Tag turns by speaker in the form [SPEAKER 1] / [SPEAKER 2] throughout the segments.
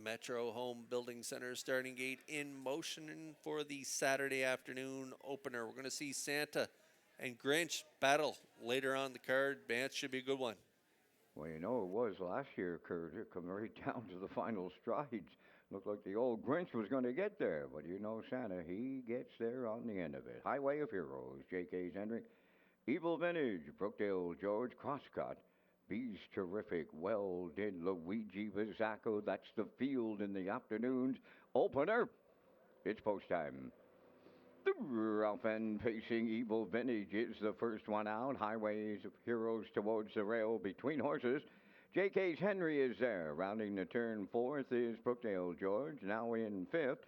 [SPEAKER 1] Metro Home Building Center starting gate in motion for the Saturday afternoon opener. We're going to see Santa and Grinch battle later on the card. Man, should be a good one.
[SPEAKER 2] Well, you know, it was last year, Kurt. It come right down to the final strides. Looked like the old Grinch was going to get there, but you know, Santa, he gets there on the end of it. Highway of Heroes, J.K. Hendrick, Evil Vintage, Brookdale George, Crosscut, Bees Terrific, Well Did Luigi Bizzacco. That's the field in the afternoon's opener. It's post time. The Ralph N. Pacing Evil Vintage is the first one out. Highways of Heroes towards the rail between horses. J.K.'s Henry is there. Rounding the turn fourth is Brookdale George, now in fifth.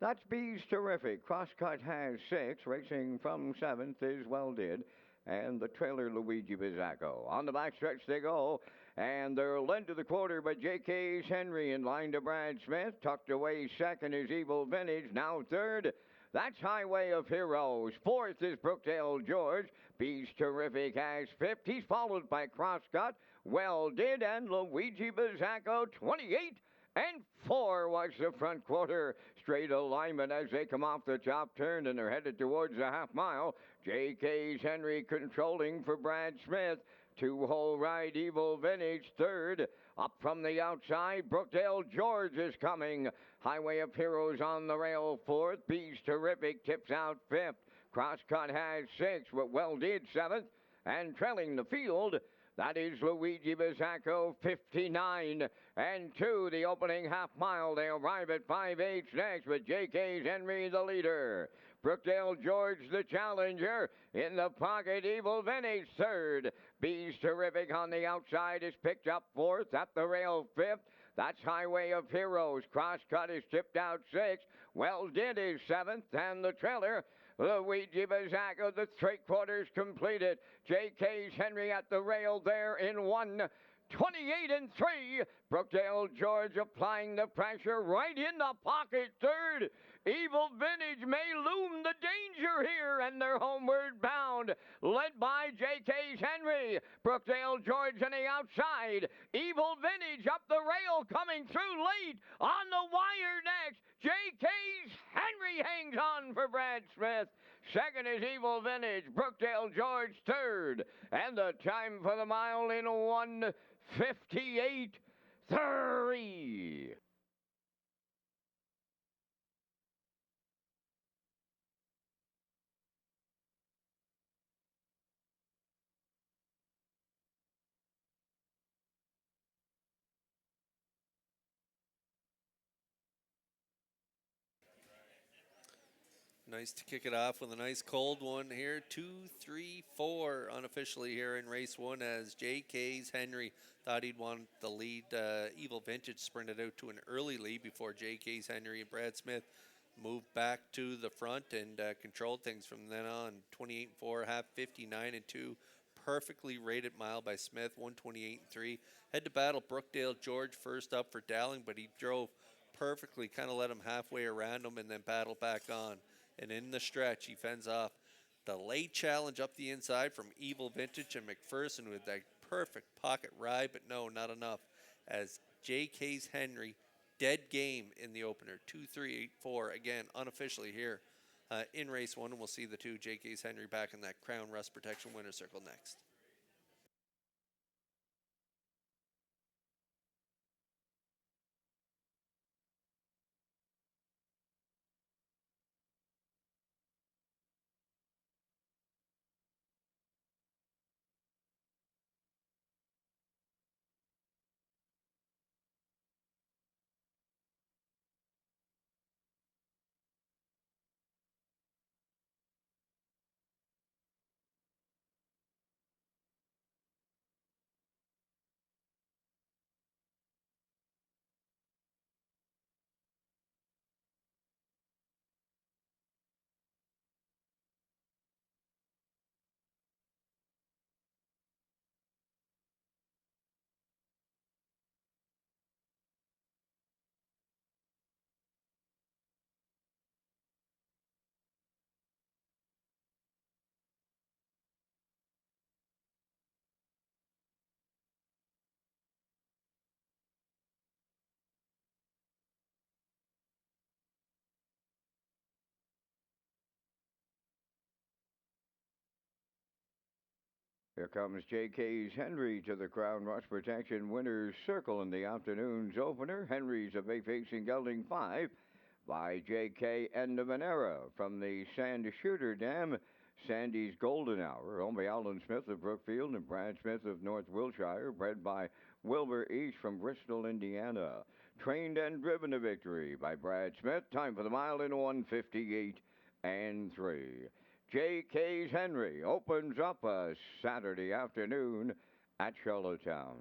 [SPEAKER 2] That's Bees Terrific. Crosscut has six. Racing from seventh is Well Did. And the trailer Luigi Bizzacco. On the backstretch they go. And they're led to the quarter by J.K.'s Henry in line to Brad Smith. Tucked away second is Evil Vintage. Now third. That's Highway of Heroes. Fourth is Brookdale George. Bees Terrific has fifth. He's followed by Crosscut, Well Did, and Luigi Bizzacco. 28 and 4 was the front quarter. Straight alignment as they come off the top turn and they're headed towards the half mile. J.K.'s Henry controlling for Brad Smith. Two-hole ride, Evil Vintage third. Up from the outside, Brookdale George is coming. Highway of Heroes on the rail fourth. Bees Terrific tips out fifth. Crosscut has sixth, but Well Did seventh. And trailing the field, that is Luigi Bizzacco, 59 and 2. The opening half mile, they arrive at 5/8 next with J.K.'s Henry the leader. Brookdale George the challenger. In the pocket, Evil Vintage third. Bees Terrific on the outside is picked up fourth. At the rail fifth. That's Highway of Heroes. Crosscut is tipped out sixth. Well Did is seventh. And the trailer, Luigi Bizzacco, the three quarters completed. J.K.'s Henry at the rail there in 1:28 and 3. Brookdale George applying the pressure right in the pocket third. Evil Vintage may loom the danger here, and they're homeward bound, led by J.K.'s Henry. Brookdale George on the outside. Evil Vintage up the rail, coming through late on the wire next. J.K.'s Henry hangs on for Brad Smith. Second is Evil Vintage. Brookdale George third. And the time for the mile in 1:58.3.
[SPEAKER 1] Nice to kick it off with a nice cold one here. 2-3-4 unofficially here in race one as J.K.'s Henry thought he'd want the lead. Evil Vintage sprinted out to an early lead before J.K.'s Henry and Brad Smith moved back to the front and controlled things from then on. 28-4, half 59-2. Perfectly rated mile by Smith, 128-3. Head to battle Brookdale George first up for Dowling, but he drove perfectly, kind of let him halfway around him and then battled back on. And in the stretch, he fends off the late challenge up the inside from Evil Vintage and McPherson with that perfect pocket ride, but no, not enough. As J.K.'s Henry, dead game in the opener, 2-3-8-4, again, unofficially here in race one. And we'll see the two J.K.'s Henry back in that Crown Rust Protection winner circle next.
[SPEAKER 2] Here comes J.K.'s Henry to the Crown Rush Protection Winners Circle in the afternoon's opener. Henry's a bay facing gelding 5 by J.K. End of an Era from the Sand Shooter Dam. Sandy's Golden Hour, owned by Alan Smith of Brookfield and Brad Smith of North Wiltshire, bred by Wilbur East from Bristol, Indiana. Trained and driven to victory by Brad Smith. Time for the mile in 1:58 and 3. J.K.'s Henry opens up a Saturday afternoon at Charlottetown.